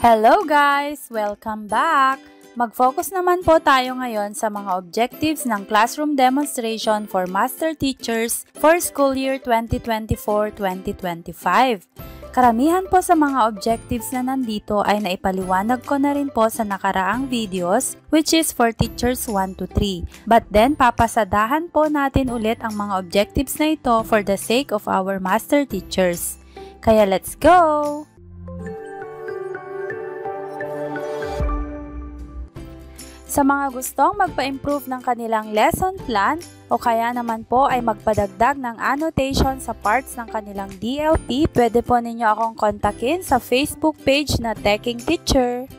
Hello guys! Welcome back! Mag-focus naman po tayo ngayon sa mga objectives ng classroom demonstration for master teachers for school year 2024-2025. Karamihan po sa mga objectives na nandito ay naipaliwanag ko na rin po sa nakaraang videos which is for teachers 1 to 3. But then papasadahan po natin ulit ang mga objectives na ito for the sake of our master teachers. Kaya let's go! Sa mga gustong magpa-improve ng kanilang lesson plan o kaya naman po ay magpadagdag ng annotation sa parts ng kanilang DLP, pwede po ninyo akong kontakin sa Facebook page na Teching Teacher.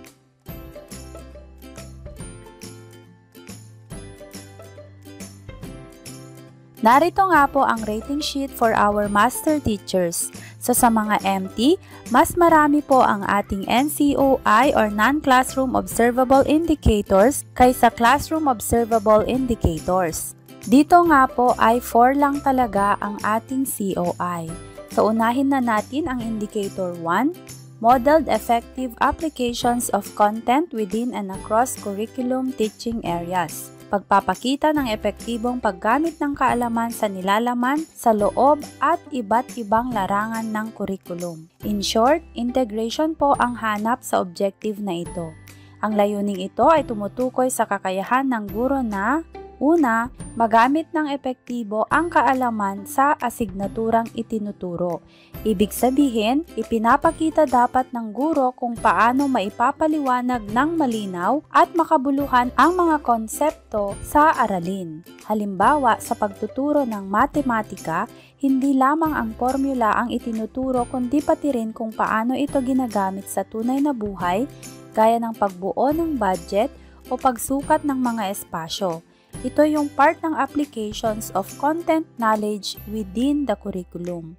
Narito nga po ang rating sheet for our master teachers. So sa mga MT, mas marami po ang ating NCOI or Non-Classroom Observable Indicators kaysa Classroom Observable Indicators. Dito nga po ay 4 lang talaga ang ating COI. So unahin na natin ang Indicator 1, Modeled Effective Applications of Content Within and Across Curriculum Teaching Areas. Pagpapakita ng epektibong paggamit ng kaalaman sa nilalaman, sa loob at iba't ibang larangan ng kurikulum. In short, integration po ang hanap sa objective na ito. Ang layuning ito ay tumutukoy sa kakayahan ng guro na una, magamit ng epektibo ang kaalaman sa asignaturang itinuturo. Ibig sabihin, ipinapakita dapat ng guro kung paano maipapaliwanag ng malinaw at makabuluhan ang mga konsepto sa aralin. Halimbawa, sa pagtuturo ng matematika, hindi lamang ang formula ang itinuturo kundi pati rin kung paano ito ginagamit sa tunay na buhay, gaya ng pagbuo ng budget o pagsukat ng mga espasyo. Ito yung part ng applications of content knowledge within the curriculum.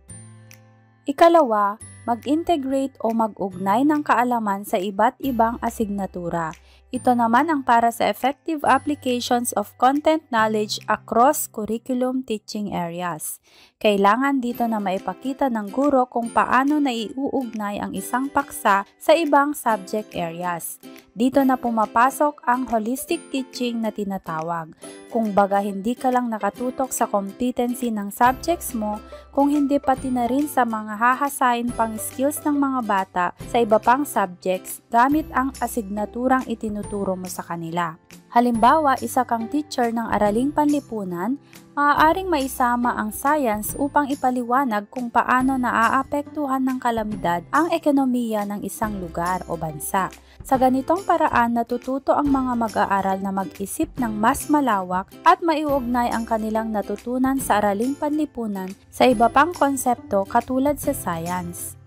Ikalawa, mag-integrate o mag-ugnay ng kaalaman sa iba't ibang asignatura. Ito naman ang para sa effective applications of content knowledge across curriculum teaching areas. Kailangan dito na maipakita ng guro kung paano naiuugnay ang isang paksa sa ibang subject areas. Dito na pumapasok ang holistic teaching na tinatawag. Kung baga hindi ka lang nakatutok sa competency ng subjects mo, kung hindi pati na rin sa mga hahasain pang skills ng mga bata sa iba pang subjects gamit ang asignaturang itinuturo mo sa kanila. Halimbawa, isa kang teacher ng araling panlipunan, maaaring maisama ang science upang ipaliwanag kung paano naaapektuhan ng kalamidad ang ekonomiya ng isang lugar o bansa. Sa ganitong paraan, natututo ang mga mag-aaral na mag-isip ng mas malawak at maiugnay ang kanilang natutunan sa araling panlipunan sa iba pang konsepto katulad sa science.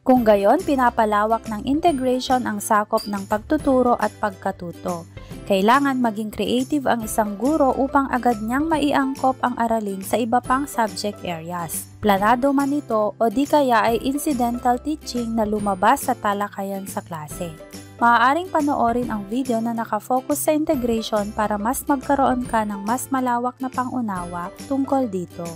Kung gayon, pinapalawak ng integration ang sakop ng pagtuturo at pagkatuto. Kailangan maging creative ang isang guro upang agad niyang maiangkop ang aralin sa iba pang subject areas. Planado man ito o di kaya ay incidental teaching na lumabas sa talakayan sa klase. Maaaring panoorin ang video na nakafocus sa integration para mas magkaroon ka ng mas malawak na pangunawa tungkol dito.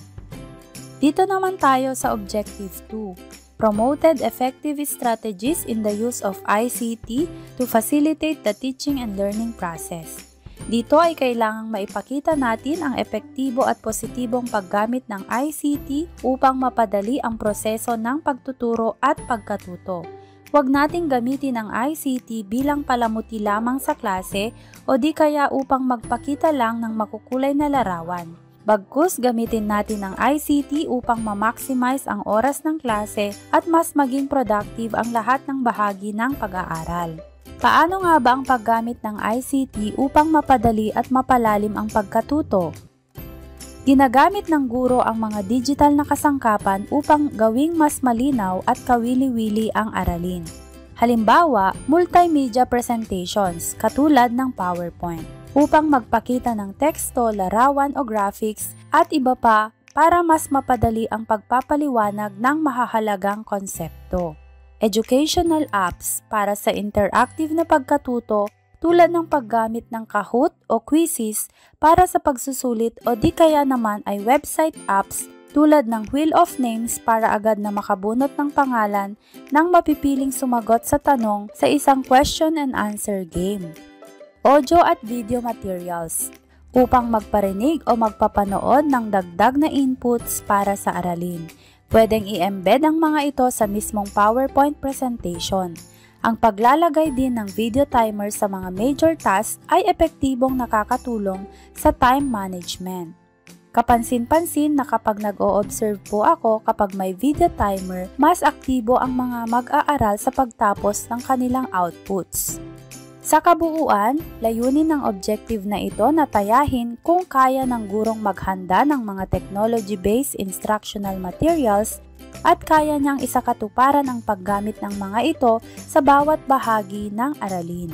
Dito naman tayo sa Objective 2. Promoted effective strategies in the use of ICT to facilitate the teaching and learning process. Dito ay kailangang maipakita natin ang epektibo at positibong paggamit ng ICT upang mapadali ang proseso ng pagtuturo at pagkatuto. Huwag nating gamitin ang ICT bilang palamuti lamang sa klase o di kaya upang magpakita lang ng makukulay na larawan. Bagkus, gamitin natin ang ICT upang ma-maximize ang oras ng klase at mas maging productive ang lahat ng bahagi ng pag-aaral. Paano nga ba ang paggamit ng ICT upang mapadali at mapalalim ang pagkatuto? Ginagamit ng guro ang mga digital na kasangkapan upang gawing mas malinaw at kawili-wili ang aralin. Halimbawa, multimedia presentations katulad ng PowerPoint, upang magpakita ng teksto, larawan o graphics at iba pa para mas mapadali ang pagpapaliwanag ng mahahalagang konsepto. Educational apps para sa interactive na pagkatuto tulad ng paggamit ng Kahoot o quizzes para sa pagsusulit o di kaya naman ay website apps tulad ng Wheel of Names para agad na makabunot ng pangalan ng mapipiling sumagot sa tanong sa isang question and answer game. Audio at video materials upang magparinig o magpapanood ng dagdag na inputs para sa aralin. Pwedeng i-embed ang mga ito sa mismong PowerPoint presentation. Ang paglalagay din ng video timer sa mga major tasks ay epektibong nakakatulong sa time management. Kapansin-pansin na kapag nag-o-observe po ako kapag may video timer, mas aktibo ang mga mag-aaral sa pagtapos ng kanilang outputs. Sa kabuuan, layunin ng objective na ito na tayahin kung kaya ng gurong maghanda ng mga technology-based instructional materials at kaya niyang isakatuparan ang paggamit ng mga ito sa bawat bahagi ng aralin.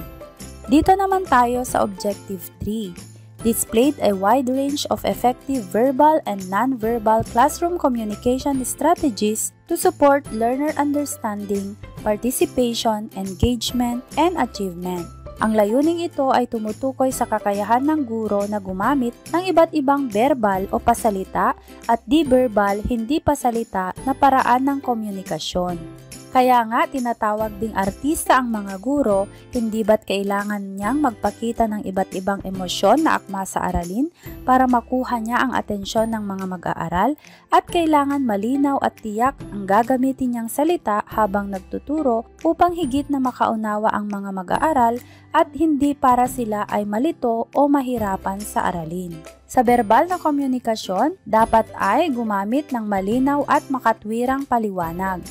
Dito naman tayo sa Objective 3. Displayed a wide range of effective verbal and non-verbal classroom communication strategies to support learner understanding, participation, engagement, and achievement. Ang layuning ito ay tumutukoy sa kakayahan ng guro na gumamit ng iba't ibang verbal o pasalita at di-verbal, hindi pasalita na paraan ng komunikasyon. Kaya nga tinatawag ding artista ang mga guro, hindi ba't kailangan niyang magpakita ng iba't ibang emosyon na akma sa aralin para makuha niya ang atensyon ng mga mag-aaral at kailangan malinaw at tiyak ang gagamitin niyang salita habang nagtuturo upang higit na makaunawa ang mga mag-aaral at hindi para sila ay malito o mahirapan sa aralin. Sa verbal na komunikasyon, dapat ay gumamit ng malinaw at makatwirang paliwanag.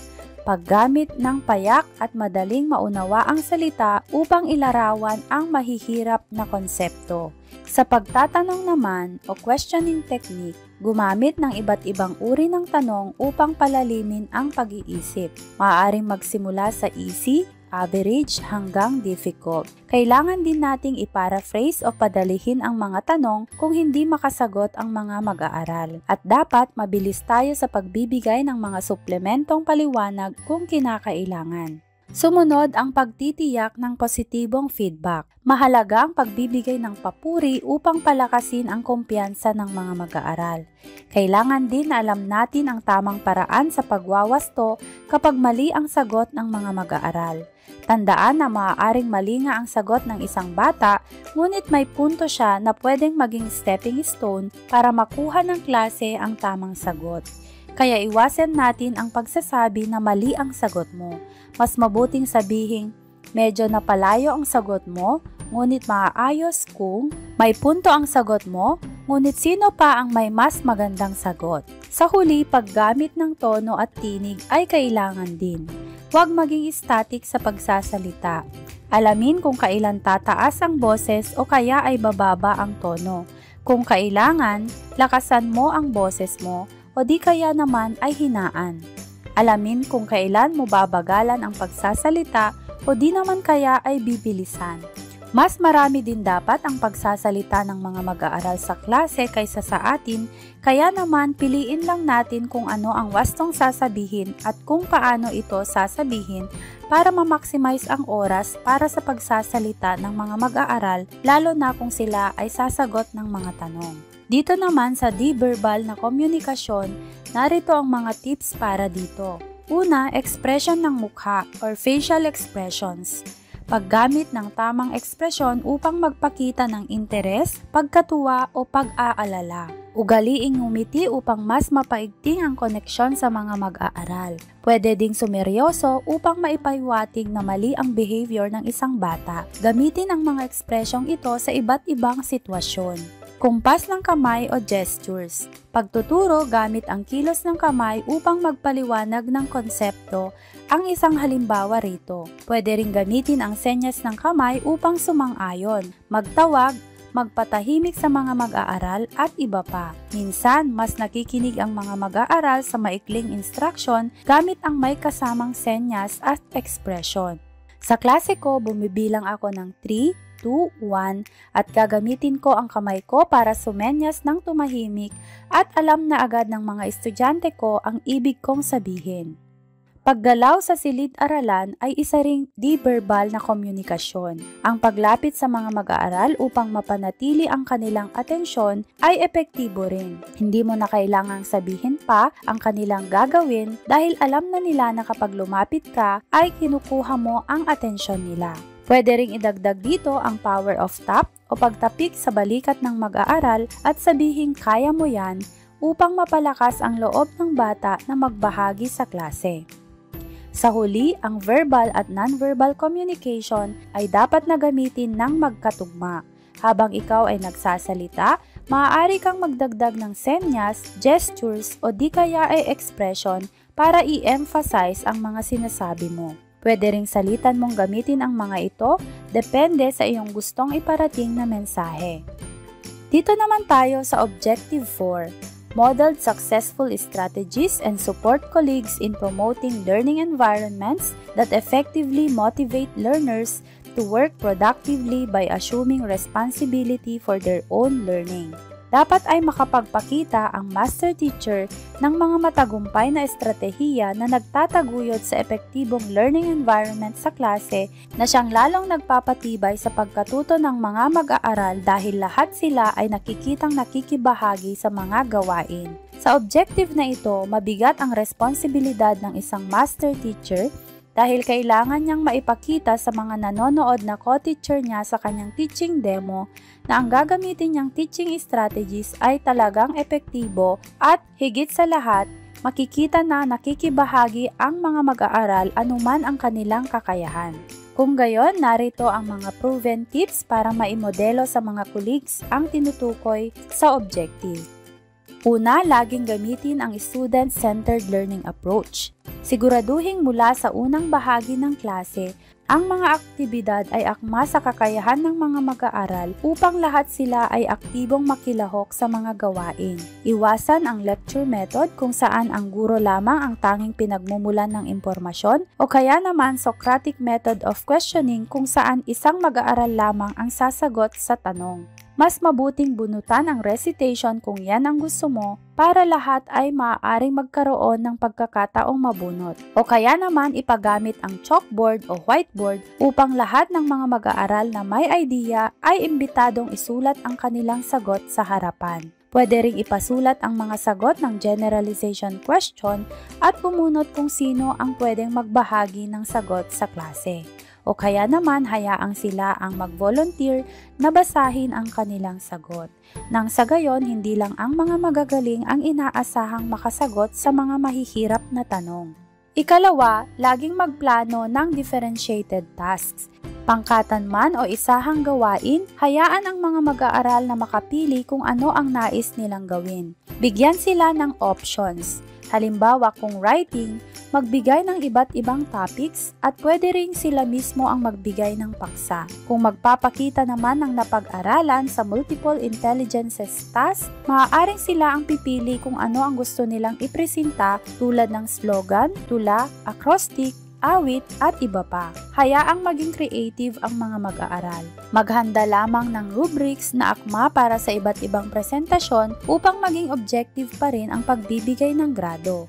Paggamit ng payak at madaling maunawa ang salita upang ilarawan ang mahihirap na konsepto. Sa pagtatanong naman o questioning technique, gumamit ng iba't ibang uri ng tanong upang palalimin ang pag-iisip. Maaaring magsimula sa easy, average hanggang difficult. Kailangan din nating i-paraphrase o padalihin ang mga tanong kung hindi makasagot ang mga mag-aaral. At dapat mabilis tayo sa pagbibigay ng mga suplementong paliwanag kung kinakailangan. Sumunod ang pagtitiyak ng positibong feedback. Mahalaga ang pagbibigay ng papuri upang palakasin ang kumpiyansa ng mga mag-aaral. Kailangan din na alam natin ang tamang paraan sa pagwawasto kapag mali ang sagot ng mga mag-aaral. Tandaan na maaaring mali nga ang sagot ng isang bata, ngunit may punto siya na pwedeng maging stepping stone para makuha ng klase ang tamang sagot. Kaya iwasan natin ang pagsasabi na mali ang sagot mo. Mas mabuting sabihin, medyo napalayo ang sagot mo, ngunit maaayos kung may punto ang sagot mo, ngunit sino pa ang may mas magandang sagot. Sa huli, paggamit ng tono at tinig ay kailangan din. Huwag maging static sa pagsasalita. Alamin kung kailan tataas ang boses o kaya ay bababa ang tono. Kung kailangan, lakasan mo ang boses mo o di kaya naman ay hinaan. Alamin kung kailan mo babagalan ang pagsasalita o di naman kaya ay bibilisan. Mas marami din dapat ang pagsasalita ng mga mag-aaral sa klase kaysa sa atin, kaya naman piliin lang natin kung ano ang wastong sasabihin at kung paano ito sasabihin para ma-maximize ang oras para sa pagsasalita ng mga mag-aaral, lalo na kung sila ay sasagot ng mga tanong. Dito naman sa di-verbal na komunikasyon, narito ang mga tips para dito. Una, expression ng mukha or facial expressions. Paggamit ng tamang ekspresyon upang magpakita ng interes, pagkatuwa o pag-aalala. Ugaliing ngumiti upang mas mapaigting ang koneksyon sa mga mag-aaral. Pwede ding sumeryoso upang maipahiwatig na mali ang behavior ng isang bata. Gamitin ang mga ekspresyong ito sa iba't ibang sitwasyon. Kumpas ng kamay o gestures. Pagtuturo gamit ang kilos ng kamay upang magpaliwanag ng konsepto ang isang halimbawa rito. Pwede ring gamitin ang senyas ng kamay upang sumang-ayon, magtawag, magpatahimik sa mga mag-aaral at iba pa. Minsan, mas nakikinig ang mga mag-aaral sa maikling instruction gamit ang may kasamang senyas at expression. Sa klase ko, bumibilang ako ng 3, 2, 1 at gagamitin ko ang kamay ko para sumenyas ng tumahimik at alam na agad ng mga estudyante ko ang ibig kong sabihin. Paggalaw sa silid-aralan ay isa ring di-verbal na komunikasyon. Ang paglapit sa mga mag-aaral upang mapanatili ang kanilang atensyon ay epektibo rin. Hindi mo na kailangang sabihin pa ang kanilang gagawin dahil alam na nila na kapag lumapit ka ay kinukuha mo ang atensyon nila. Pwede ring idagdag dito ang power of tap o pagtapik sa balikat ng mag-aaral at sabihin kaya mo yan upang mapalakas ang loob ng bata na magbahagi sa klase. Sa huli, ang verbal at non-verbal communication ay dapat na gamitin ng magkatugma. Habang ikaw ay nagsasalita, maaari kang magdagdag ng senyas, gestures o di kaya ay expression para i-emphasize ang mga sinasabi mo. Pwede ring salitan mong gamitin ang mga ito, depende sa iyong gustong iparating na mensahe. Dito naman tayo sa Objective 4. Modeled successful strategies and support colleagues in promoting learning environments that effectively motivate learners to work productively by assuming responsibility for their own learning. Dapat ay makapagpakita ang master teacher ng mga matagumpay na estratehiya na nagtataguyod sa epektibong learning environment sa klase na siyang lalong nagpapatibay sa pagkatuto ng mga mag-aaral dahil lahat sila ay nakikitang nakikibahagi sa mga gawain. Sa objective na ito, mabigat ang responsibilidad ng isang master teacher dahil kailangan niyang maipakita sa mga nanonood na co-teacher niya sa kanyang teaching demo na ang gagamitin niyang teaching strategies ay talagang epektibo at higit sa lahat, makikita na nakikibahagi ang mga mag-aaral anuman ang kanilang kakayahan. Kung gayon, narito ang mga proven tips para maimodelo sa mga colleagues ang tinutukoy sa objective. Una, laging gamitin ang student-centered learning approach. Siguraduhin mula sa unang bahagi ng klase, ang mga aktibidad ay akma sa kakayahan ng mga mag-aaral upang lahat sila ay aktibong makilahok sa mga gawain. Iwasan ang lecture method kung saan ang guro lamang ang tanging pinagmumulan ng impormasyon o kaya naman Socratic method of questioning kung saan isang mag-aaral lamang ang sasagot sa tanong. Mas mabuting bunutan ang recitation kung yan ang gusto mo para lahat ay maaaring magkaroon ng pagkakataong mabunot. O kaya naman ipagamit ang chalkboard o whiteboard upang lahat ng mga mag-aaral na may idea ay imbitadong isulat ang kanilang sagot sa harapan. Pwede ring ipasulat ang mga sagot ng generalization question at bumunot kung sino ang pwedeng magbahagi ng sagot sa klase. O kaya naman hayaang sila ang mag-volunteer na basahin ang kanilang sagot. Nang sa gayon, hindi lang ang mga magagaling ang inaasahang makasagot sa mga mahihirap na tanong. Ikalawa, laging magplano ng differentiated tasks. Pangkatan man o isahang gawain, hayaan ang mga mag-aaral na makapili kung ano ang nais nilang gawin. Bigyan sila ng options. Halimbawa kung writing, magbigay ng iba't ibang topics at pwede ring sila mismo ang magbigay ng paksa. Kung magpapakita naman ng napag-aralan sa multiple intelligences task, maaaring sila ang pipili kung ano ang gusto nilang ipresenta tulad ng slogan, tula, acrostic, awit at iba pa. Hayaang maging creative ang mga mag-aaral. Maghanda lamang ng rubrics na akma para sa iba't ibang presentasyon upang maging objective pa rin ang pagbibigay ng grado.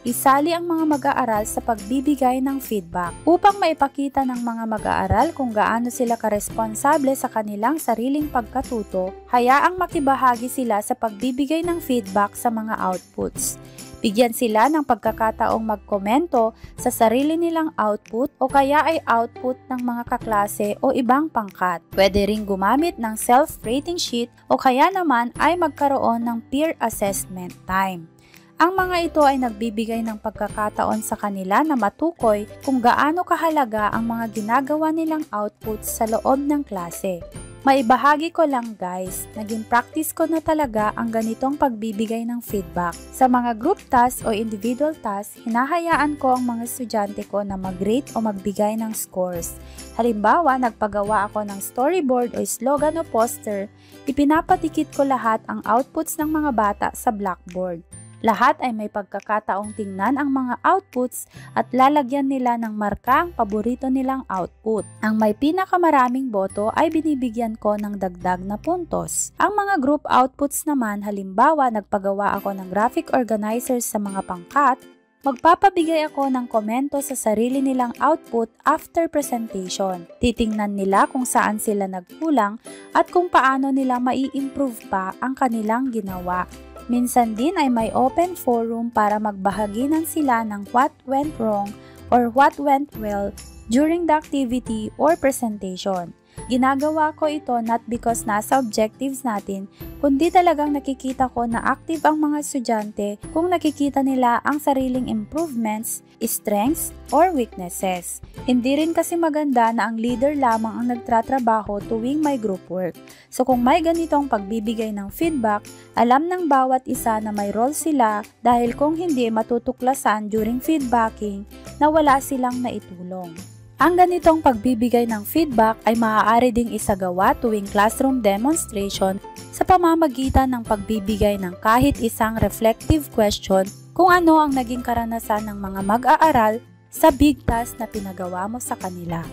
Isali ang mga mag-aaral sa pagbibigay ng feedback upang maipakita ng mga mag-aaral kung gaano sila karesponsable sa kanilang sariling pagkatuto, hayaang makibahagi sila sa pagbibigay ng feedback sa mga outputs. Bigyan sila ng pagkakataong magkomento sa sarili nilang output o kaya ay output ng mga kaklase o ibang pangkat. Pwede ring gumamit ng self-rating sheet o kaya naman ay magkaroon ng peer assessment time. Ang mga ito ay nagbibigay ng pagkakataon sa kanila na matukoy kung gaano kahalaga ang mga ginagawa nilang outputs sa loob ng klase. Maibahagi ko lang guys, naging practice ko na talaga ang ganitong pagbibigay ng feedback. Sa mga group task o individual task, hinahayaan ko ang mga estudyante ko na mag-rate o magbigay ng scores. Halimbawa, nagpagawa ako ng storyboard o slogan o poster, ipinapatikit ko lahat ang outputs ng mga bata sa blackboard. Lahat ay may pagkakataong tingnan ang mga outputs at lalagyan nila ng marka ang paborito nilang output. Ang may pinakamaraming boto ay binibigyan ko ng dagdag na puntos. Ang mga group outputs naman, halimbawa nagpagawa ako ng graphic organizers sa mga pangkat, Magpapabigay ako ng komento sa sarili nilang output after presentation. Titingnan nila kung saan sila nagkulang at kung paano nila mai-improve pa ang kanilang ginawa. Minsan din ay may open forum para magbahaginan sila ng what went wrong or what went well during the activity or presentation. Ginagawa ko ito not because nasa objectives natin, kundi talagang nakikita ko na active ang mga estudyante kung nakikita nila ang sariling improvements, strengths, or weaknesses. Hindi rin kasi maganda na ang leader lamang ang nagtratrabaho tuwing may group work. So kung may ganitong pagbibigay ng feedback, alam ng bawat isa na may role sila dahil kung hindi matutuklasan during feedbacking na wala silang naitulong. Ang ganitong pagbibigay ng feedback ay maaari ding isagawa tuwing classroom demonstration sa pamamagitan ng pagbibigay ng kahit isang reflective question kung ano ang naging karanasan ng mga mag-aaral sa big task na pinagawa mo sa kanila.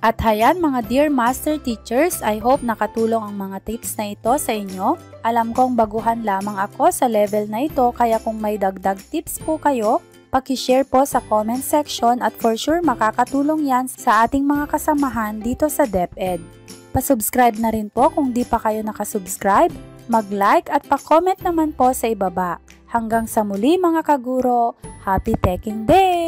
At hayan mga dear master teachers, I hope nakatulong ang mga tips na ito sa inyo. Alam kong baguhan lamang ako sa level na ito kaya kung may dagdag tips po kayo, paki-share po sa comment section at for sure makakatulong yan sa ating mga kasamahan dito sa DepEd. Pa-subscribe na rin po kung di pa kayo nakasubscribe, mag-like at pa-comment naman po sa ibaba. Hanggang sa muli mga kaguro, happy teching day!